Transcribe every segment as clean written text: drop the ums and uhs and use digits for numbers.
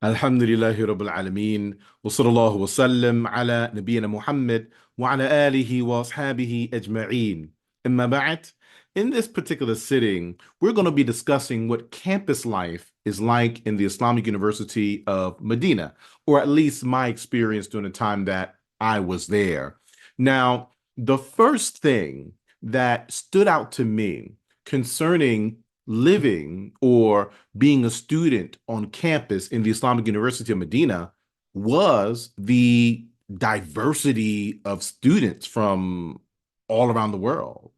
الحمد لله رب العالمين وصلى الله وسلم على نبينا Muhammad وعلى آله وأصحابه أجمعين. أما بعد, in this particular sitting, we're going to be discussing what campus life is like in the Islamic University of Medina, or at least my experience during the time that I was there. Now, the first thing that stood out to me concerning living or being a student on campus in the Islamic University of Medina was the diversity of students from all around the world.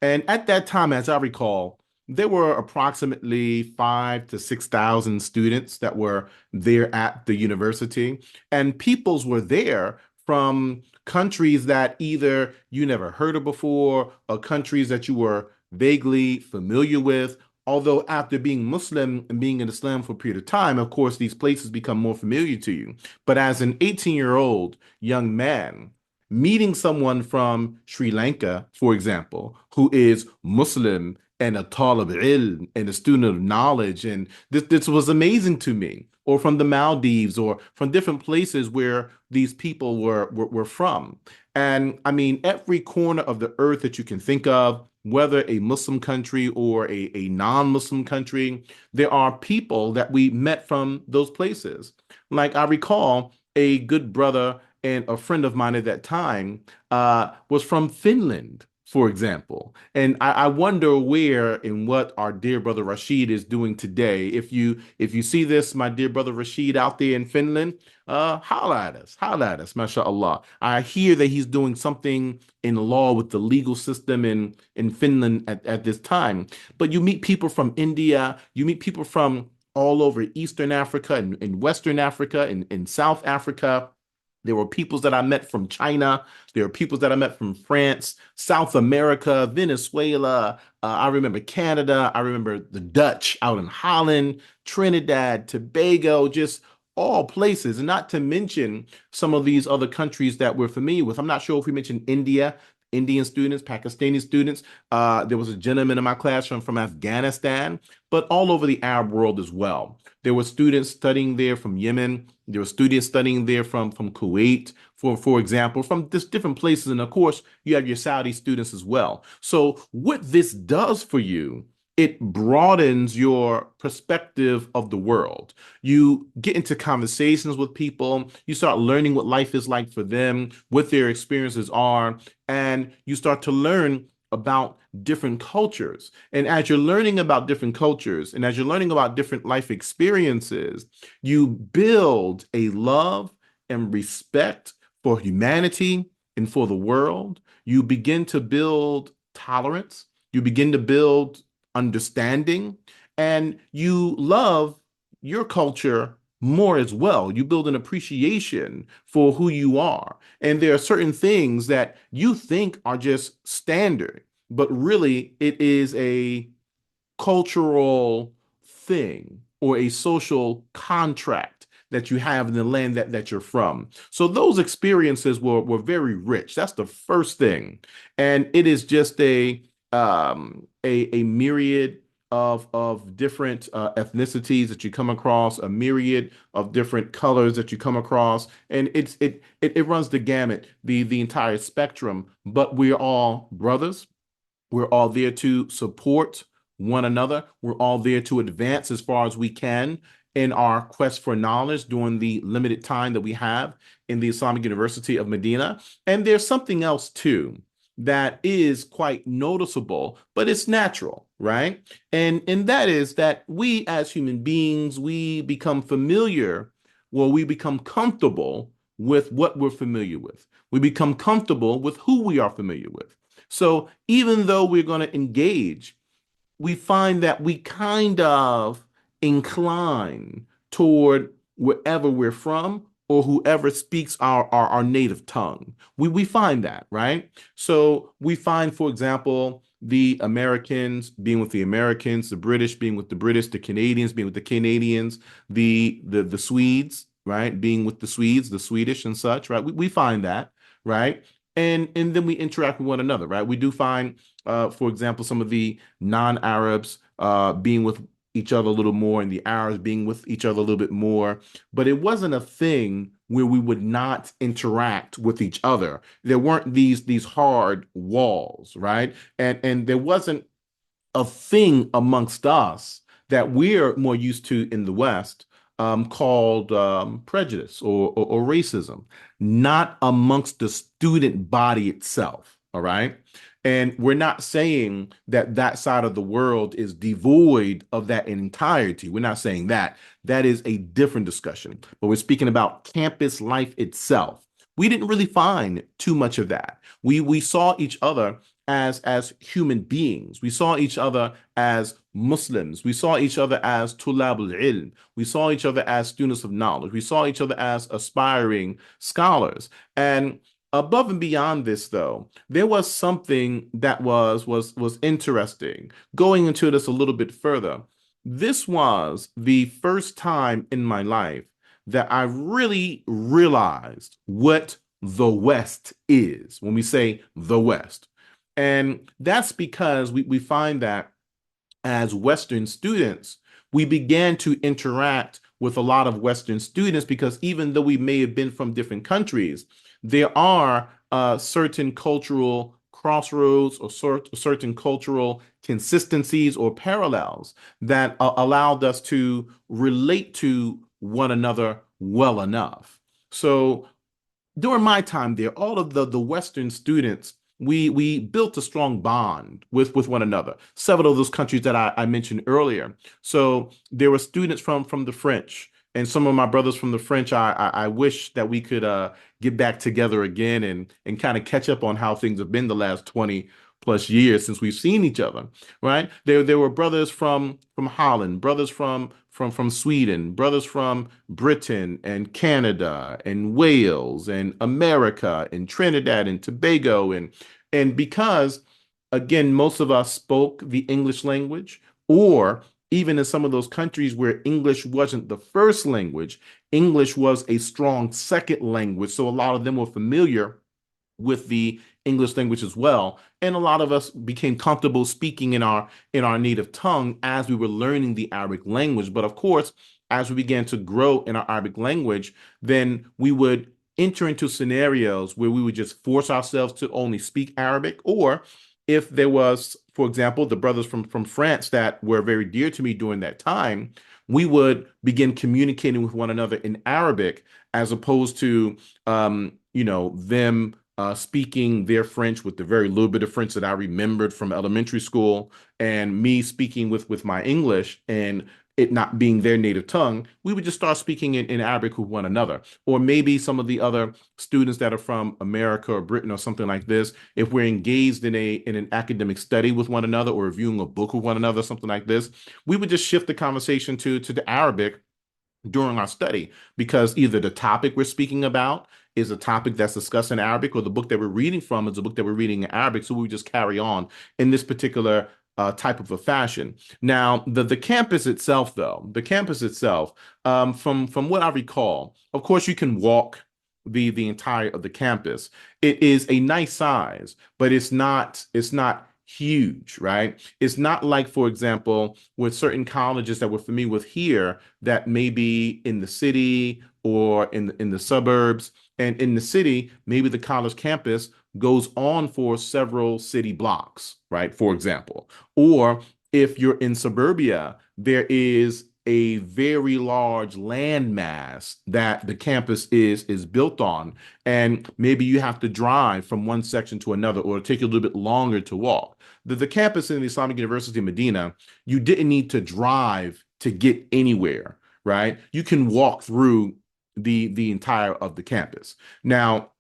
And at that time, as I recall, there were approximately 5 to 6,000 students that were there at the university, and peoples were there from countries that either you never heard of before or countries that you were vaguely familiar with. Although after being Muslim and being in Islam for a period of time, of course, these places become more familiar to you. But as an 18-year-old young man, meeting someone from Sri Lanka, for example, who is Muslim and a talib ilm and a student of knowledge, and this was amazing to me. Or from the Maldives, or from different places where these people were from. And I mean, every corner of the earth that you can think of, whether a Muslim country or a non-Muslim country, there are people that we met from those places. Like I recall a good brother and a friend of mine at that time was from Finland, for example. And I wonder where and what our dear brother Rashid is doing today. If you see this, my dear brother Rashid out there in Finland, holla at us, mashallah. I hear that he's doing something in law with the legal system in Finland at this time. But you meet people from India, you meet people from all over Eastern Africa and Western Africa and South Africa. There were peoples that I met from China. There were peoples that I met from France, South America, Venezuela. I remember Canada. I remember the Dutch out in Holland, Trinidad, Tobago, just all places. And not to mention some of these other countries that we're familiar with. I'm not sure if we mentioned India, Indian students, Pakistani students. There was a gentleman in my class from Afghanistan, but all over the Arab world as well. There were students studying there from Yemen. There were students studying there from Kuwait, for example, from just different places. And of course, you have your Saudi students as well. So what this does for you, it broadens your perspective of the world. You get into conversations with people. You start learning what life is like for them, what their experiences are, and you start to learn about different cultures. And as you're learning about different cultures and as you're learning about different life experiences, you build a love and respect for humanity and for the world. You begin to build tolerance. You begin to build understanding, and you love your culture more as well. You build an appreciation for who you are. And there are certain things that you think are just standard, but really it is a cultural thing or a social contract that you have in the land that you're from. So those experiences were very rich. That's the first thing. And it is just a myriad of different ethnicities that you come across, a myriad of different colors that you come across, and it runs the gamut, the entire spectrum. But we're all brothers. We're all there to support one another. We're all there to advance as far as we can in our quest for knowledge during the limited time that we have in the Islamic University of Medina. And there's something else too that is quite noticeable, but it's natural, right? And that is that we as human beings, we become familiar, well, we become comfortable with what we're familiar with. We become comfortable with who we are familiar with. So even though we're going to engage, we find that we kind of incline toward wherever we're from or whoever speaks our native tongue. We find that, right? So we find, for example, the Americans being with the Americans, the British being with the British, the Canadians being with the Canadians, the Swedes, right, being with the Swedes, the Swedish and such, right? We find that, right? And then we interact with one another, right? We do find for example, some of the non-Arabs being with each other a little more and the Arabs being with each other a little bit more, but it wasn't a thing where we would not interact with each other. There weren't these hard walls, right? And there wasn't a thing amongst us that we're more used to in the West, called prejudice or racism, not amongst the student body itself. All right. And we're not saying that that side of the world is devoid of that in entirety. We're not saying that. That is a different discussion. But we're speaking about campus life itself. We didn't really find too much of that. We saw each other as human beings. We saw each other as Muslims. We saw each other as tulabul ilm. We saw each other as students of knowledge. We saw each other as aspiring scholars. And above and beyond this, though, there was something that was interesting. Going into this a little bit further, this was the first time in my life that I really realized what the West is when we say the West. And that's because we find that as Western students, we began to interact with a lot of Western students because even though we may have been from different countries, there are certain cultural crossroads or certain cultural consistencies or parallels that allowed us to relate to one another well enough. So during my time there, all of the Western students, we built a strong bond with one another. Several of those countries that I mentioned earlier. So there were students from the French, and some of my brothers from the French. I wish that we could get back together again and kind of catch up on how things have been the last 20 plus years since we've seen each other, right? There were brothers from Holland, brothers from Sweden, brothers from Britain and Canada and Wales and America and Trinidad and Tobago, and because again most of us spoke the English language, or even in some of those countries where English wasn't the first language, English was a strong second language. So a lot of them were familiar with the English language as well. And a lot of us became comfortable speaking in our native tongue as we were learning the Arabic language. But of course, as we began to grow in our Arabic language, then we would enter into scenarios where we would just force ourselves to only speak Arabic, or if there was, for example, the brothers from France that were very dear to me during that time, we would begin communicating with one another in Arabic as opposed to them speaking their French with the very little bit of French that I remembered from elementary school, and me speaking with my English and it not being their native tongue. We would just start speaking in Arabic with one another. Or maybe some of the other students that are from America or Britain or something like this, if we're engaged in an academic study with one another or reviewing a book with one another, something like this, we would just shift the conversation to the Arabic during our study, because either the topic we're speaking about is a topic that's discussed in Arabic, or the book that we're reading from is a book that we're reading in Arabic. So we just carry on in this particular type of a fashion. Now, the campus itself, though, the campus itself, from what I recall, of course, you can walk the entire of the campus. It is a nice size, but it's not huge, right? It's not like, for example, with certain colleges that we're familiar with here that may be in the city or in the suburbs. And in the city, maybe the college campus goes on for several city blocks, right? For example. Or if you're in suburbia, there is a very large landmass that the campus is built on, and maybe you have to drive from one section to another, or take you a little bit longer to walk. The campus in the Islamic University of Medina, you didn't need to drive to get anywhere, right? You can walk through the entire of the campus. Now,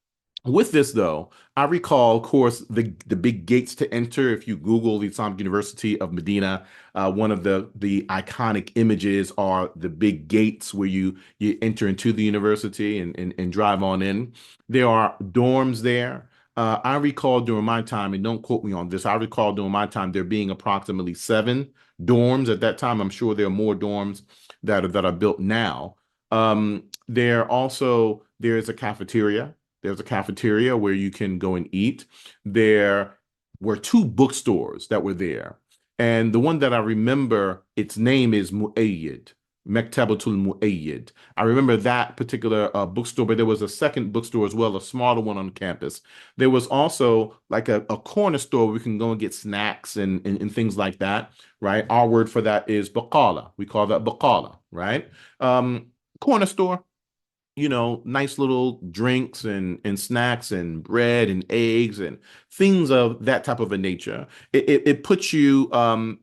with this, though, I recall, of course, the big gates to enter. If you Google the Islamic University of Medina, one of the iconic images are the big gates where you enter into the university and drive on in. There are dorms there. I recall during my time, and don't quote me on this, I recall during my time there being approximately 7 dorms at that time. I'm sure there are more dorms that are built now. There's a cafeteria. There's a cafeteria where you can go and eat. There were 2 bookstores that were there. And the one that I remember, its name is Mu'ayyid, Mektabatul Mu'ayyid. I remember that particular bookstore, but there was a second bookstore as well, a smaller one on campus. There was also like a corner store where we can go and get snacks and things like that, right? Our word for that is baqala. We call that baqala, right? Um, Corner store, nice little drinks and snacks and bread and eggs and things of that type of a nature. It puts you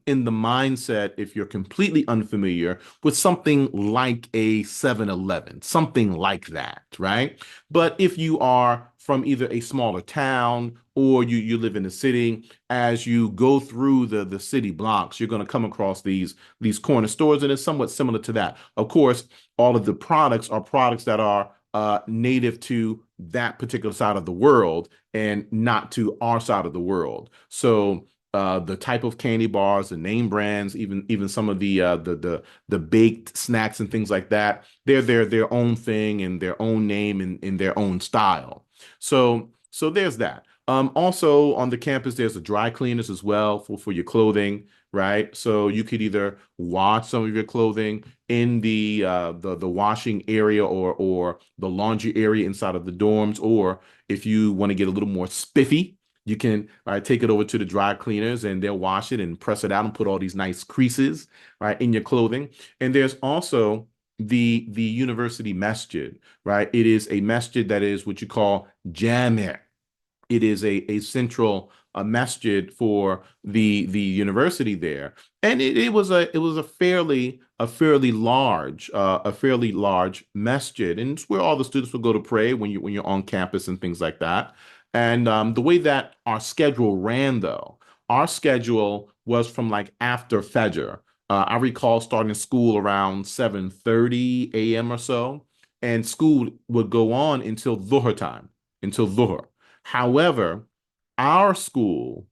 in the mindset, if you're completely unfamiliar, with something like a 7-Eleven, something like that, right? But if you are from either a smaller town or you live in the city, as you go through the city blocks, you're going to come across these corner stores, and it's somewhat similar to that. Of course, all of the products are products that are native to that particular side of the world and not to our side of the world. So the type of candy bars, the name brands, even some of the baked snacks and things like that, they're their own thing and their own name and in their own style. So there's that. Also on the campus, there's a dry cleaners as well for your clothing, right? So you could either wash some of your clothing in the washing area or the laundry area inside of the dorms, or if you want to get a little more spiffy, you can take it over to the dry cleaners and they'll wash it and press it out and put all these nice creases right in your clothing. And there's also the university masjid, right? It is a masjid that is what you call jami'. It is a central masjid for the university there, and it was a fairly large masjid, and it's where all the students will go to pray when you're on campus and things like that. And the way that our schedule ran, though, our schedule was from like after Fajr. I recall starting school around 7:30 a.m. or so, and school would go on until Dhuhr time, until Dhuhr. However, our school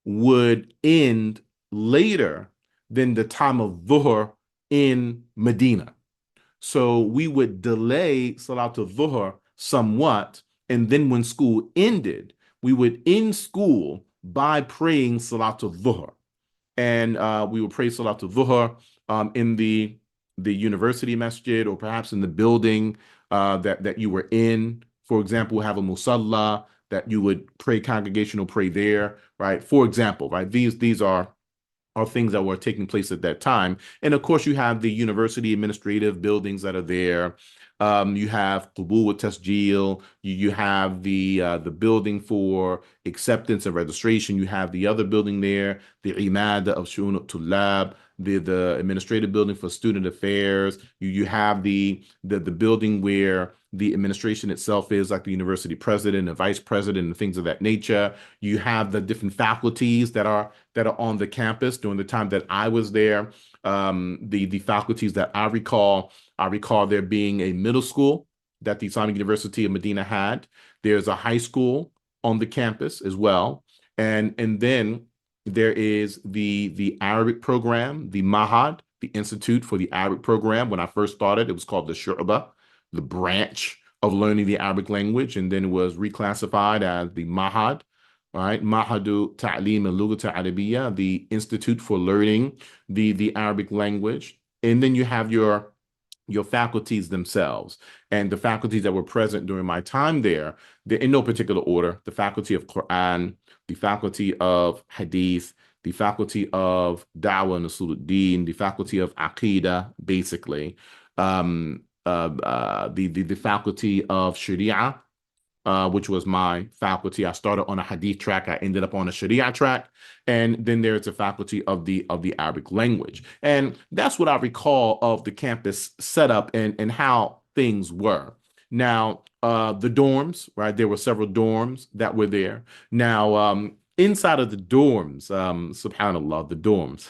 would end later than the time of Dhuhr in Medina. So we would delay Salatul Dhuhr somewhat, and then when school ended, we would end school by praying Salatul Dhuhr, and we would pray Salatul Dhuhr in the university masjid, or perhaps in the building that you were in. For example, have a musalla that you would pray congregational pray there, right? For example, right? These are things that were taking place at that time. And of course, you have the university administrative buildings that are there. You have Qubul Tasjil. You have the building for acceptance and registration. You have the other building there, the Imada of Shu'un Tullab, the administrative building for student affairs. You have the building where the administration itself is, like the university president and vice president and things of that nature. You have the different faculties that are on the campus during the time that I was there. The faculties that I recall there being a middle school that the Islamic University of Medina had. There's a high school on the campus as well, and then there is the Arabic program, the Mahad, the Institute for the Arabic Program. When I first started, it was called the Shu'ba, the branch of learning the Arabic language, and then it was reclassified as the Mahad, right? Mahadu Ta'lim al-Lughat al-Arabiyya, the Institute for Learning the Arabic language. And then you have your faculties themselves. And the faculties that were present during my time there, they're in no particular order: the faculty of Quran, the faculty of Hadith, the faculty of Dawah and Usuluddin, the faculty of Aqidah, basically, the faculty of Sharia, which was my faculty. I started on a hadith track. I ended up on a Sharia track, and then there's a faculty of the Arabic language, and that's what I recall of the campus setup and how things were. Now, the dorms, right? There were several dorms that were there. Now, inside of the dorms, subhanallah, the dorms.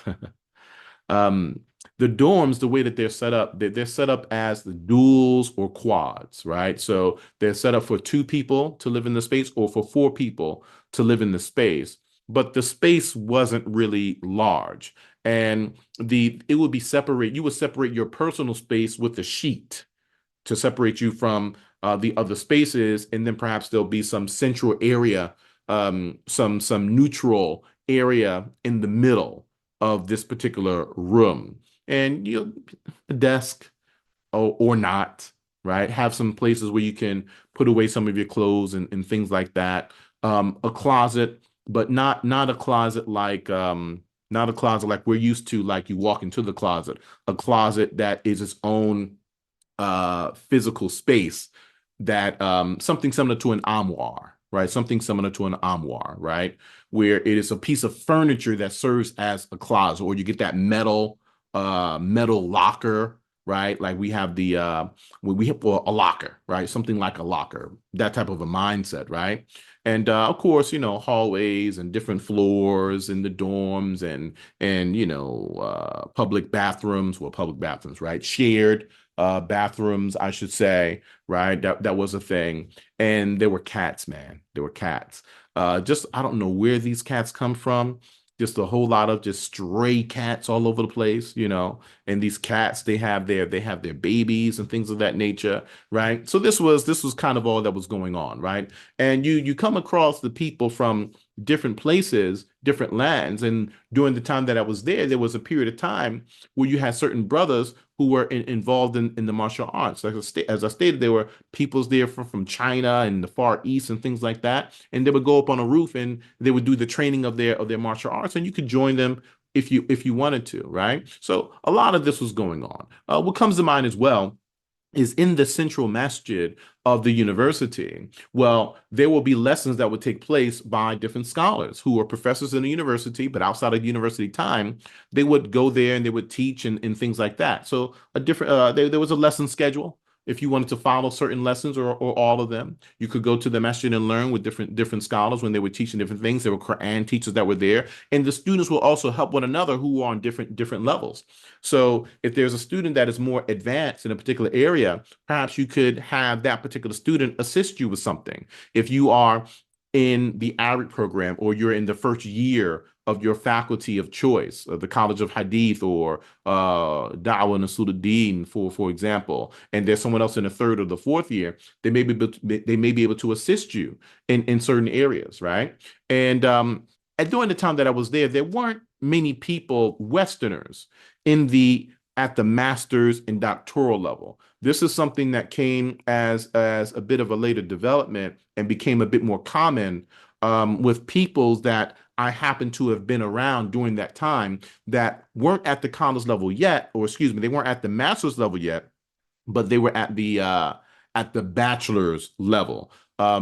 Um, the dorms, the way that they're set up, they're set up as the duals or quads, right? So they're set up for two people to live in the space or for four people to live in the space. But the space wasn't really large. And it would be separate, you would separate your personal space with a sheet to separate you from the other spaces, and then perhaps there'll be some central area, some neutral area in the middle of this particular room. And a desk or not, right? Have some places where you can put away some of your clothes and things like that. A closet, but not a closet like not a closet like we're used to, like you walk into the closet. A closet that is its own physical space, that something similar to an armoire, right? Something similar to an armoire, right? Where it is a piece of furniture that serves as a closet, or you get that metal locker, right? Like we have the we have well, a locker, right? Something like a locker, that type of a mindset, right? And of course, hallways and different floors in the dorms and public bathrooms, right? Shared bathrooms, I should say, right? That was a thing. And there were cats, man. There were cats. Just I don't know where these cats come from. Just a whole lot of just stray cats all over the place, And these cats, they have their babies and things of that nature, right? So this was kind of all that was going on, right? And you come across the people from different places, different lands, and during the time that I was there was a period of time where you had certain brothers who were involved in the martial arts. As I stated, there were peoples there from China and the Far East and things like that. And they would go up on a roof and they would do the training of their martial arts, and you could join them if you wanted to, right? So a lot of this was going on. What comes to mind as well is in the central masjid of the university. Well, there will be lessons that would take place by different scholars who are professors in the university, but outside of university time, they would go there and they would teach and things like that. So a different there was a lesson schedule. If you wanted to follow certain lessons or all of them, you could go to the masjid and learn with different scholars when they were teaching different things. There were Quran teachers that were there, and the students will also help one another who are on different levels. So if there's a student that is more advanced in a particular area, perhaps you could have that particular student assist you with something. If you are in the Arabic program or you're in the first year of your faculty of choice, the College of Hadith or Da'wah Nasruddin, for example, and there's someone else in the third or the fourth year, they may be able to assist you in certain areas, right? And during the time that I was there weren't many people, Westerners, in the at the master's and doctoral level. This is something that came as a bit of a later development and became a bit more common with peoples that I happen to have been around during that time that weren't at the college level yet, or excuse me, they weren't at the master's level yet, but they were at the bachelor's level.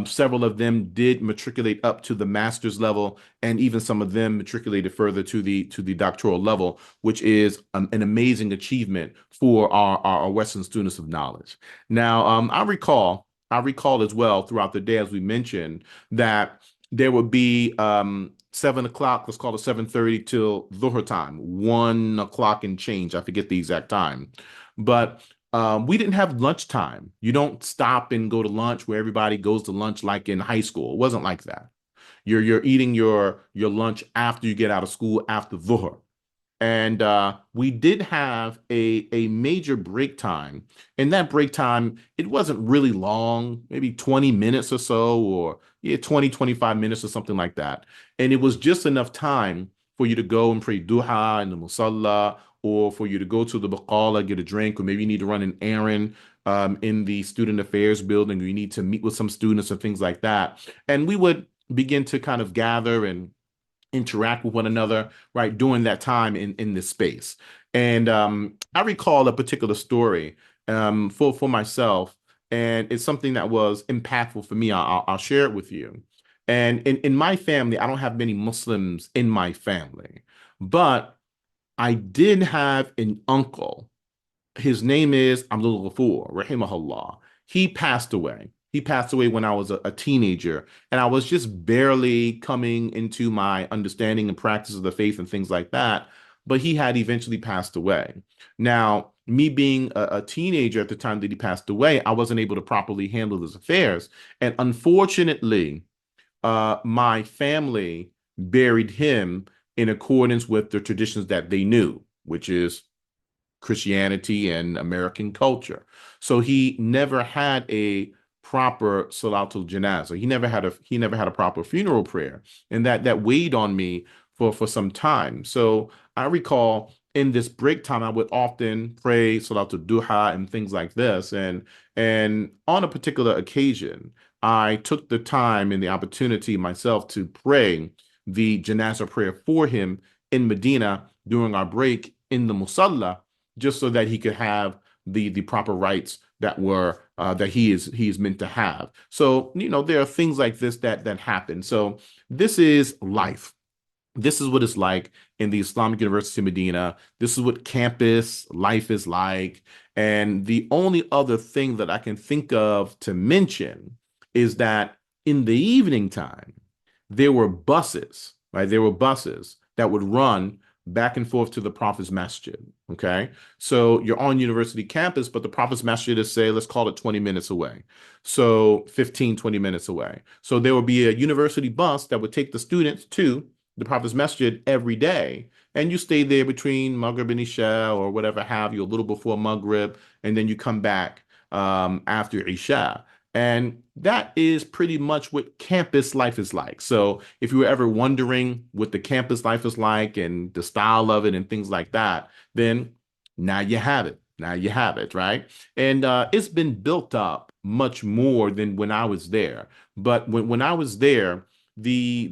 Several of them did matriculate up to the master's level, and even some of them matriculated further to the doctoral level, which is an amazing achievement for our Western students of knowledge. Now, I recall as well throughout the day, as we mentioned, that there would be 7 o'clock, let's call it 7:30 till Dhuhr time, 1 o'clock and change. I forget the exact time. But we didn't have lunchtime. You don't stop and go to lunch where everybody goes to lunch like in high school. It wasn't like that. You're eating your lunch after you get out of school after Dhuhr. And we did have a major break time. And that break time, it wasn't really long, maybe 20 minutes or so, or yeah, 20, 25 minutes or something like that. And it was just enough time for you to go and pray duha in the musalla, or for you to go to the baqala, get a drink, or maybe you need to run an errand in the student affairs building, or you need to meet with some students and things like that. And we would begin to kind of gather and interact with one another, right, during that time in this space. And I recall a particular story for myself, and it's something that was impactful for me. I'll share it with you. And in my family, I don't have many Muslims in my family, but I did have an uncle. His name is Abdul Ghaffur, rahimahullah. He passed away. He passed away when I was a teenager, and I was just barely coming into my understanding and practice of the faith and things like that. But he had eventually passed away. Now, me being a teenager at the time that he passed away, I wasn't able to properly handle his affairs. And unfortunately, my family buried him in accordance with the traditions that they knew, which is Christianity and American culture. So he never had a proper salatul janazah. He never had a proper funeral prayer, and that weighed on me for some time. So I recall in this break time, I would often pray Salatul Duha and things like this. And on a particular occasion, I took the time and the opportunity myself to pray the janazah prayer for him in Medina during our break in the Musalla, just so that he could have the proper rights that were that he's meant to have. So, there are things like this that happen. So this is life. This is what it's like in the Islamic University of Medina. This is what campus life is like. And the only other thing that I can think of to mention is that in the evening time, there were buses, right? There were buses that would run back and forth to the Prophet's Masjid. Okay. So you're on university campus, but the Prophet's Masjid is, say, let's call it 20 minutes away. So 15, 20 minutes away. So there would be a university bus that would take the students to the Prophet's Masjid every day. And you stay there between Maghrib and Isha or whatever have you, a little before Maghrib, and then you come back after Isha. And that is pretty much what campus life is like. So if you were ever wondering what the campus life is like and the style of it and things like that, then now you have it. Now you have it, right? And it's been built up much more than when I was there. But when I was there, the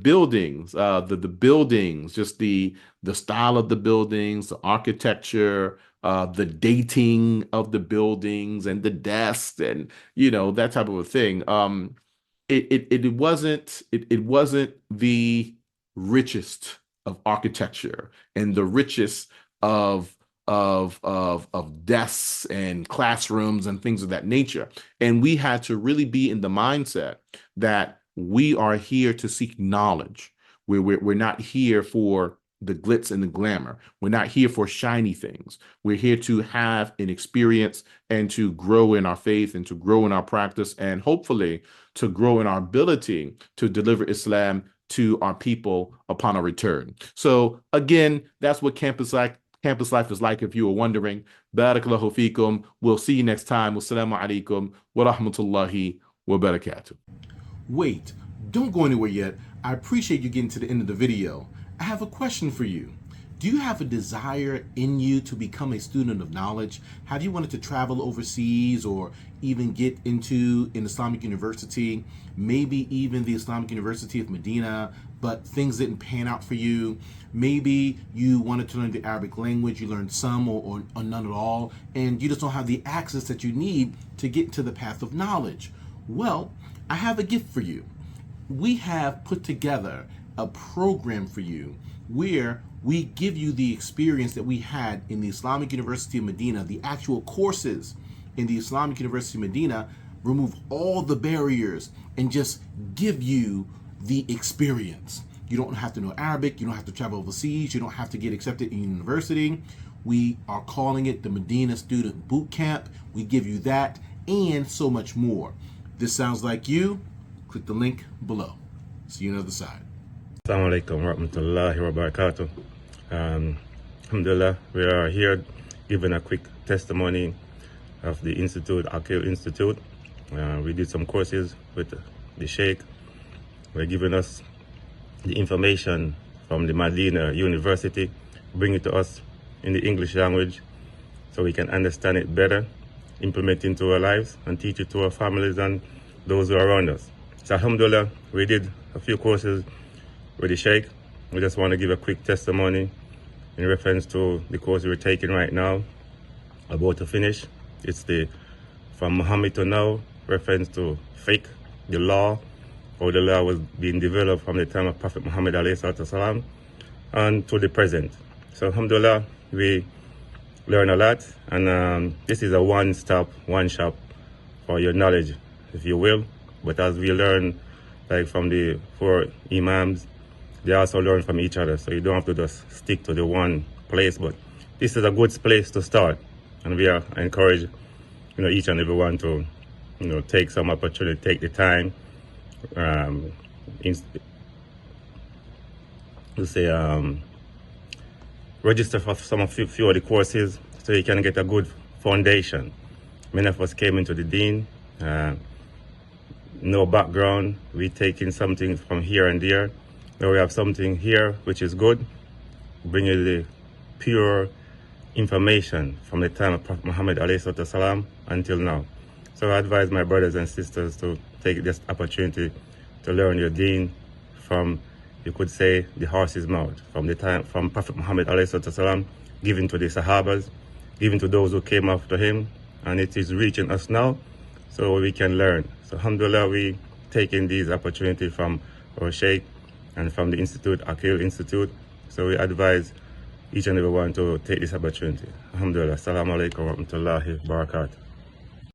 buildings, the buildings, just the style of the buildings, the architecture, the dating of the buildings and the desks and that type of a thing. It wasn't the richest of architecture and the richest of desks and classrooms and things of that nature. And we had to really be in the mindset that we are here to seek knowledge. We're not here for the glitz and the glamour. We're not here for shiny things. We're here to have an experience and to grow in our faith and to grow in our practice and hopefully to grow in our ability to deliver Islam to our people upon our return. So again, that's what campus life is like, if you were wondering. Barakallahu feekum. We'll see you next time. Wassalamu alaikum wa rahmatullahi wa barakatuh. Wait, don't go anywhere yet. I appreciate you getting to the end of the video. I have a question for you. Do you have a desire in you to become a student of knowledge? Have you wanted to travel overseas or even get into an Islamic university, maybe even the Islamic University of Medina, but things didn't pan out for you? Maybe you wanted to learn the Arabic language, you learned some or none at all, and you just don't have the access that you need to get into the path of knowledge. Well, I have a gift for you. We have put together a program for you where we give you the experience that we had in the Islamic University of Medina, the actual courses in the Islamic University of Medina, remove all the barriers and just give you the experience. You don't have to know Arabic, you don't have to travel overseas, you don't have to get accepted in university. We are calling it the Medina Student Boot Camp. We give you that and so much more. This sounds like you? Click the link below. See you on the other side. Assalamu alaikum wa rahmatullahi wa barakatuh. Alhamdulillah, we are here giving a quick testimony of the Institute, Aqil Institute. We did some courses with the Sheikh. They're giving us the information from the Madinah University, bring it to us in the English language so we can understand it better, implement it into our lives, and teach it to our families and those who are around us. So alhamdulillah, we did a few courses with the Sheikh. We just want to give a quick testimony in reference to the course we're taking right now, about to finish. It's the From Muhammad to Now, reference to fiqh, the law, how the law was being developed from the time of Prophet Muhammad alayhi and to the present. So alhamdulillah, we learn a lot, and this is a one-stop, one-shop for your knowledge, if you will. But as we learn, like from the four imams, they also learn from each other. So you don't have to just stick to the one place. But this is a good place to start, and we are encourage, each and every one to, take some opportunity, take the time, register for some few of the courses so you can get a good foundation. Many of us came into the deen, no background. We taking something from here and there. Now we have something here which is good, bringing the pure information from the time of Prophet Muhammad ﷺ until now. So I advise my brothers and sisters to take this opportunity to learn your deen from, you could say, the horse's mouth, from the time from Prophet Muhammad ﷺ, given to the Sahabas, given to those who came after him, and it is reaching us now, so we can learn. So alhamdulillah, we taking these opportunities from our Sheikh and from the Institute, Aqil Institute. So we advise each and every one to take this opportunity. Alhamdulillah. Assalamu alaikum wa rahmatullahi wa barakatuh.